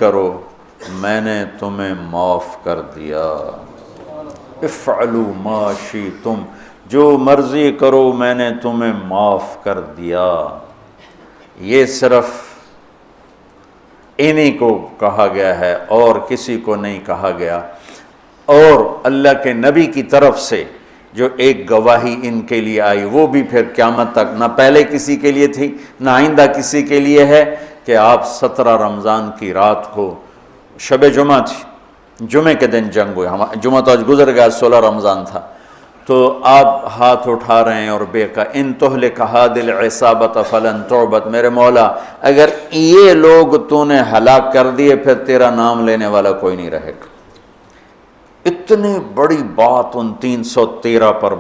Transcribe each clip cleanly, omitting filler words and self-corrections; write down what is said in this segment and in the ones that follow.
کرو میں نے تمہیں معاف کر دیا، افعلوا ما شئتم، جو مرضی کرو میں نے تمہیں معاف کر دیا۔ یہ صرف انہی کو کہا گیا ہے اور کسی کو نہیں کہا گیا۔ اور اللہ کے نبی کی طرف سے جو ایک گواہی ان کے لیے آئی وہ بھی پھر قیامت تک نہ پہلے کسی کے لیے تھی نہ آئندہ کسی کے لیے ہے، کہ آپ 17 رمضان کی رات کو، شب جمعہ تھی، جمعے کے دن جنگ ہوئی، جمعہ تو آج گزر گیا، 16 رمضان تھا، تو آپ ہاتھ اٹھا رہے ہیں اور بے کا ان تہلک هذه العصابة فلن تعبد، میرے مولا اگر یہ لوگ تو نے ہلاک کر دیے پھر تیرا نام لینے والا کوئی نہیں رہے گا۔ اتنی بڑی بات ان 313 پر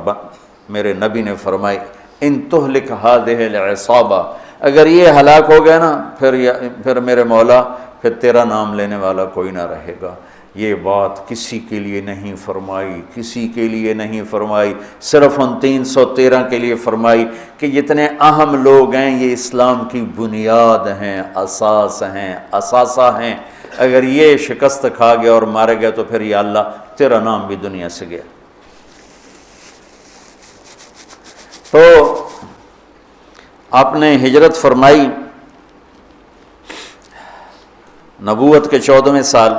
میرے نبی نے فرمائی، ان تہلک هذه العصابة، اگر یہ ہلاک ہو گیا نا پھر میرے مولا پھر تیرا نام لینے والا کوئی نہ رہے گا۔ یہ بات کسی کے لیے نہیں فرمائی، کسی کے لیے نہیں فرمائی، صرف ان 313 کے لیے فرمائی کہ جتنے اہم لوگ ہیں یہ اسلام کی بنیاد ہیں، اساس ہیں، اثاثہ ہیں، اگر یہ شکست کھا گیا اور مارے گئے تو پھر یا اللہ تیرا نام بھی دنیا سے گیا۔ تو آپ نے ہجرت فرمائی نبوت کے 14ویں سال،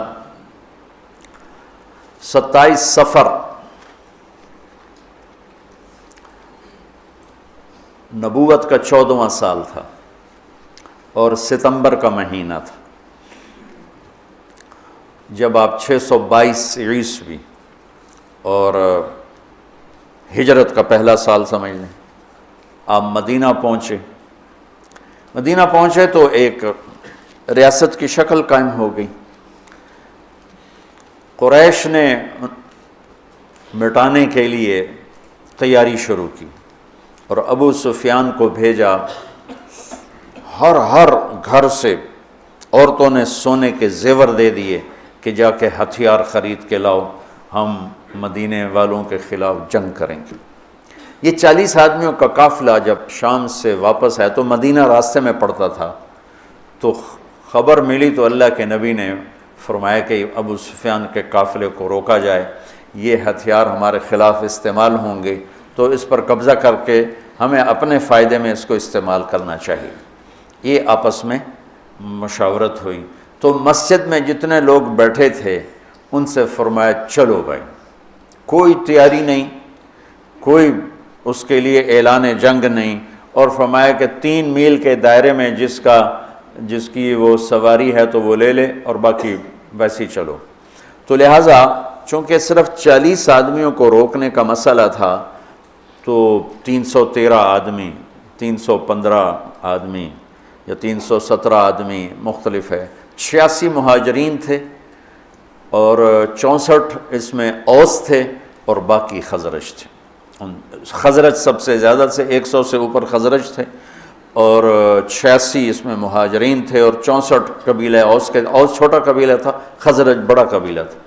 27 صفر نبوت کا 14واں سال تھا اور ستمبر کا مہینہ تھا، جب آپ 622 عیسوی اور ہجرت کا پہلا سال سمجھ لیں، آپ مدینہ پہنچے۔ مدینہ پہنچے تو ایک ریاست کی شکل قائم ہو گئی۔ قریش نے مٹانے کے لیے تیاری شروع کی اور ابو سفیان کو بھیجا، ہر گھر سے عورتوں نے سونے کے زیور دے دیے کہ جا کے ہتھیار خرید کے لاؤ، ہم مدینے والوں کے خلاف جنگ کریں گے۔ یہ 40 آدمیوں کا قافلہ جب شام سے واپس آیا تو مدینہ راستے میں پڑتا تھا، تو خبر ملی تو اللہ کے نبی نے فرمایا کہ ابو سفیان کے قافلے کو روکا جائے، یہ ہتھیار ہمارے خلاف استعمال ہوں گے تو اس پر قبضہ کر کے ہمیں اپنے فائدے میں اس کو استعمال کرنا چاہیے۔ یہ آپس میں مشاورت ہوئی تو مسجد میں جتنے لوگ بیٹھے تھے ان سے فرمایا چلو بھائی، کوئی تیاری نہیں، کوئی اس کے لیے اعلان جنگ نہیں، اور فرمایا کہ 3 میل کے دائرے میں جس کی وہ سواری ہے تو وہ لے لے اور باقی ویسے ہی چلو۔ تو لہٰذا چونکہ صرف 40 آدمیوں کو روکنے کا مسئلہ تھا تو 313 آدمی، 315 آدمی یا 317 آدمی مختلف ہے، 86 مہاجرین تھے اور 64 اس میں اوس تھے اور باقی خزرج تھے۔ خزرج سب سے زیادہ سے 100 سے اوپر خزرج تھے اور 86 اس میں مہاجرین تھے اور 64 قبیلہ اوس اوس چھوٹا قبیلہ تھا، خزرج بڑا قبیلہ تھا۔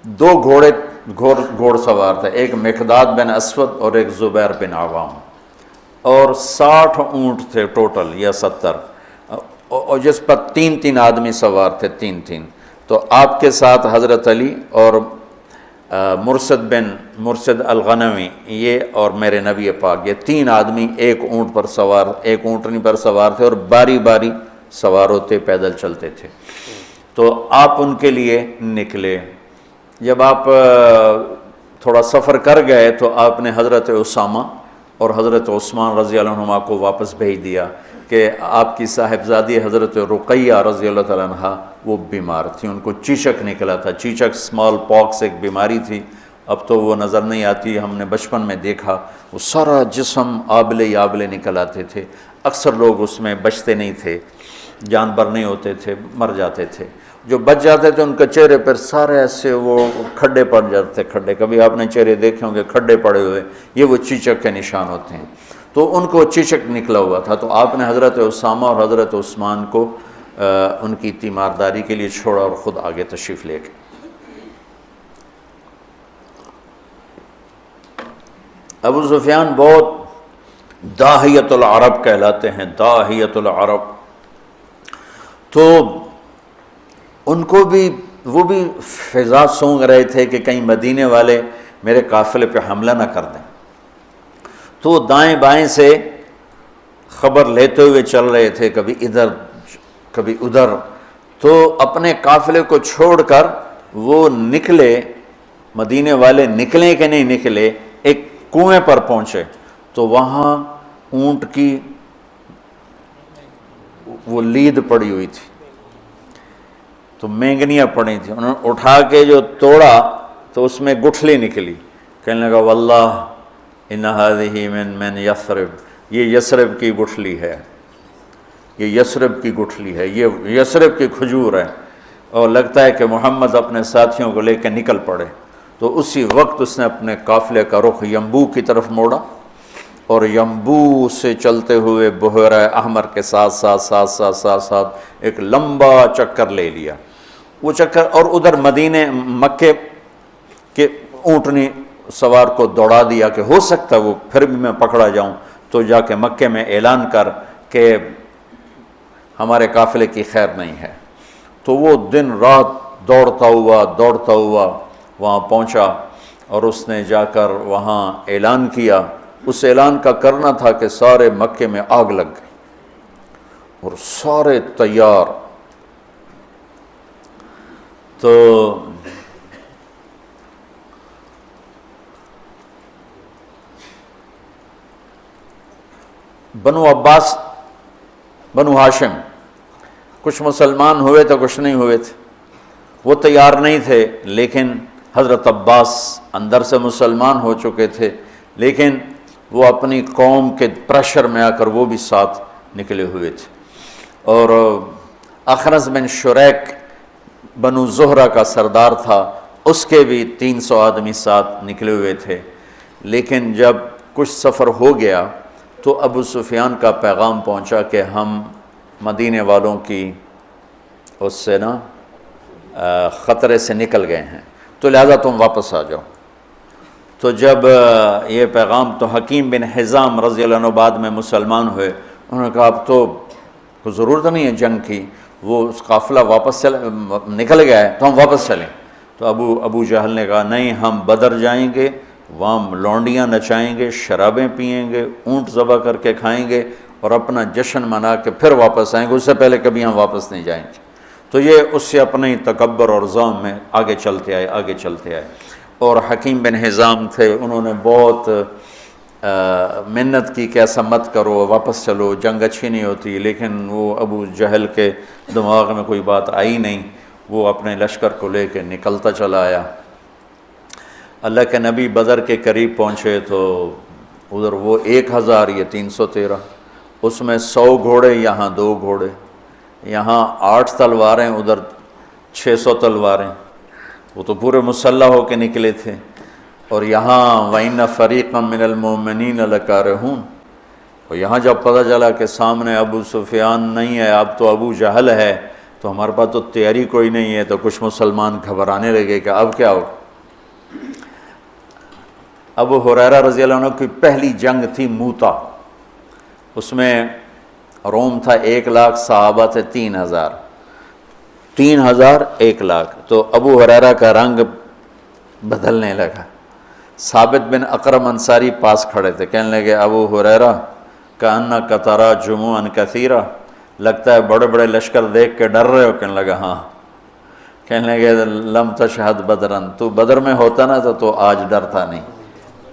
2 گھوڑ سوار تھے، ایک مقداد بن اسود اور ایک زبیر بن عوام، اور 60 اونٹ تھے ٹوٹل یا 70، اور جس پر 3 آدمی سوار تھے، 3۔ تو آپ کے ساتھ حضرت علی اور مرشد الغنوی یہ اور میرے نبی پاک، یہ 3 آدمی ایک اونٹنی پر سوار تھے اور باری باری سوار ہوتے پیدل چلتے تھے۔ تو آپ ان کے لیے نکلے۔ جب آپ تھوڑا سفر کر گئے تو آپ نے حضرت اسامہ اور حضرت عثمان رضی اللہ عنہما کو واپس بھیج دیا کہ آپ کی صاحبزادی حضرت رقیہ رضی اللہ تعالیٰ عنہ وہ بیمار تھی، ان کو چیچک نکلا تھا، چیچک اسمال پاکس ایک بیماری تھی، اب تو وہ نظر نہیں آتی، ہم نے بچپن میں دیکھا، وہ سارا جسم آبلے نکل آتے تھے، اکثر لوگ اس میں بچتے نہیں تھے، جانور نہیں ہوتے تھے، مر جاتے تھے، جو بچ جاتے تھے ان کے چہرے پر سارے ایسے وہ کھڈے پڑ جاتے تھے، کھڈے، کبھی آپ نے چہرے دیکھے ہوں گے کھڈے پڑے ہوئے، یہ وہ چیچک کے نشان ہوتے ہیں، تو ان کو چیچک نکلا ہوا تھا، تو آپ نے حضرت اسامہ اور حضرت عثمان کو ان کی تیمارداری کے لیے چھوڑا اور خود آگے تشریف لے گئے۔ ابو سفیان بہت داہیت العرب کہلاتے ہیں، داہیت العرب، تو ان کو بھی وہ بھی فضا سونگ رہے تھے کہ کہیں مدینے والے میرے قافلے پہ حملہ نہ کر دیں، تو دائیں بائیں سے خبر لیتے ہوئے چل رہے تھے، کبھی ادھر کبھی ادھر، تو اپنے قافلے کو چھوڑ کر وہ نکلے، مدینے والے نکلیں کہ نہیں نکلے، ایک کنویں پر پہنچے تو وہاں اونٹ کی وہ لید پڑی ہوئی تھی، تو مینگنیاں پڑی تھیں، انہوں نے اٹھا کے جو توڑا تو اس میں گٹھلی نکلی، کہنے لگا واللہ ان ہذہ من یثرب، یہ یثرب کی گٹھلی ہے، یہ یثرب کی گٹھلی ہے، یہ یثرب کی کھجور ہے، اور لگتا ہے کہ محمد اپنے ساتھیوں کو لے کے نکل پڑے۔ تو اسی وقت اس نے اپنے قافلے کا رخ ینبوع کی طرف موڑا، اور ینبوع سے چلتے ہوئے بحیرہ احمر کے ساتھ ایک لمبا چکر لے لیا، وہ چکر، اور ادھر مدینے مکے کے اونٹنی سوار کو دوڑا دیا کہ ہو سکتا ہے وہ پھر بھی میں پکڑا جاؤں، تو جا کے مکے میں اعلان کر کہ ہمارے قافلے کی خیر نہیں ہے۔ تو وہ دن رات دوڑتا ہوا وہاں پہنچا، اور اس نے جا کر وہاں اعلان کیا۔ اس اعلان کا کرنا تھا کہ سارے مکے میں آگ لگ گئی اور سارے تیار۔ تو بنو عباس، بنو ہاشم، کچھ مسلمان ہوئے تھے کچھ نہیں ہوئے تھے، وہ تیار نہیں تھے، لیکن حضرت عباس اندر سے مسلمان ہو چکے تھے، لیکن وہ اپنی قوم کے پریشر میں آ کر وہ بھی ساتھ نکلے ہوئے تھے۔ اور اخنس بن شریک بنو زہرہ کا سردار تھا، اس کے بھی 300 آدمی ساتھ نکلے ہوئے تھے، لیکن جب کچھ سفر ہو گیا تو ابو سفیان کا پیغام پہنچا کہ ہم مدینے والوں کی اس سے خطرے سے نکل گئے ہیں، تو لہذا تم واپس آ جاؤ۔ تو جب یہ پیغام، تو حکیم بن حزام رضی اللہ عنہ بعد میں مسلمان ہوئے، انہوں نے کہا اب تو کوئی ضرورت نہیں ہے جنگ کی، وہ قافلہ واپس نکل گیا ہے تو ہم واپس چلیں۔ تو ابو جہل نے کہا نہیں، ہم بدر جائیں گے، وہاں لونڈیاں نچائیں گے، شرابیں پئیں گے، اونٹ ذبح کر کے کھائیں گے، اور اپنا جشن منا کے پھر واپس آئیں گے، اس سے پہلے کبھی ہم واپس نہیں جائیں گے۔ تو یہ اس سے اپنے تکبر اور ظلم میں آگے چلتے آئے۔ اور حکیم بن حزام تھے، انہوں نے بہت منت کی کہ ایسا مت کرو، واپس چلو، جنگ اچھی نہیں ہوتی، لیکن وہ ابو جہل کے دماغ میں کوئی بات آئی نہیں، وہ اپنے لشکر کو لے کے نکلتا چلا آیا۔ اللہ کے نبی بدر کے قریب پہنچے تو ادھر وہ 1000، یہ 313، اس میں 100 گھوڑے، یہاں 2 گھوڑے، یہاں 8 تلواریں، ادھر 600 تلواریں، وہ تو پورے مسلح ہو کے نکلے تھے۔ اور یہاں وَإِنَّ فَرِيقًا مِّنَ الْمُؤْمِنِينَ لَكَارِهُونَ، اور یہاں جب پتہ چلا کہ سامنے ابو سفیان نہیں ہے، اب تو ابو جہل ہے، تو ہمارے پاس تو تیاری کوئی نہیں ہے، تو کچھ مسلمان گھبرانے لگے کہ اب کیا ہو۔ ابو ہریرہ رضی اللہ عنہ کی پہلی جنگ تھی موتا، اس میں روم تھا 1,00,000، صحابہ تھے 3,000، 1,00,000 تو ابو ہریرہ کا رنگ بدلنے لگا۔ ثابت بن اقرم انصاری پاس کھڑے تھے، کہنے لگے ابو ہریرہ کأنک تری جموعا کثیرا، لگتا ہے بڑے بڑے لشکر دیکھ کے ڈر رہے ہو؟ کہنے لگا ہاں۔ کہنے لگے لم تشہد بدرن، تو بدر میں ہوتا نا تو آج ڈرتا نہیں۔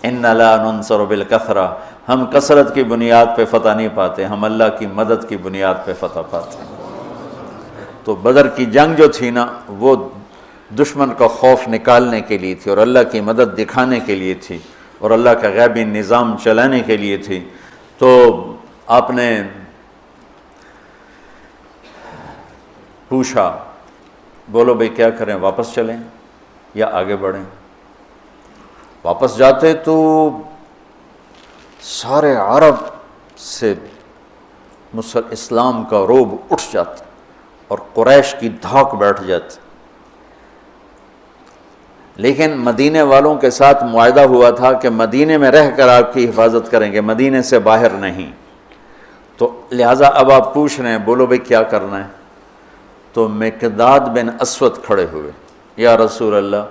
ان لا ننصر بالکثرہ، ہم کثرت کی بنیاد پہ فتح نہیں پاتے، ہم اللہ کی مدد کی بنیاد پہ فتح پاتے ہیں۔ تو بدر کی جنگ جو تھی نا، وہ دشمن کا خوف نکالنے کے لیے تھی، اور اللہ کی مدد دکھانے کے لیے تھی، اور اللہ کا غیبی نظام چلانے کے لیے تھی۔ تو آپ نے پوچھا، بولو بھئی کیا کریں، واپس چلیں یا آگے بڑھیں؟ واپس جاتے تو سارے عرب سے اسلام کا روب اٹھ جاتا اور قریش کی دھاک بیٹھ جاتی، لیکن مدینے والوں کے ساتھ معاہدہ ہوا تھا کہ مدینے میں رہ کر آپ کی حفاظت کریں گے، مدینے سے باہر نہیں۔ تو لہٰذا اب آپ پوچھ رہے ہیں، بولو بھئی کیا کرنا ہے؟ تو مقداد بن اسود کھڑے ہوئے، یا رسول اللہ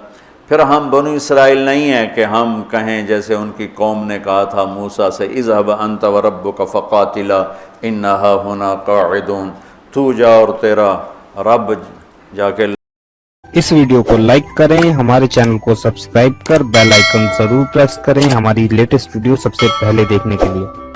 پھر ہم بنو اسرائیل نہیں ہیں کہ ہم کہیں جیسے ان کی قوم نے کہا تھا موسیٰ سے اذهب انت وربک فقاتلا انا ہاہنا قاعدون، تو جا اور تیرا رب جا کے۔ اس ویڈیو کو لائک کریں، ہمارے چینل کو سبسکرائب کر بیل آئیکن ضرور پریس کریں ہماری لیٹسٹ ویڈیو سب سے پہلے دیکھنے کے لیے۔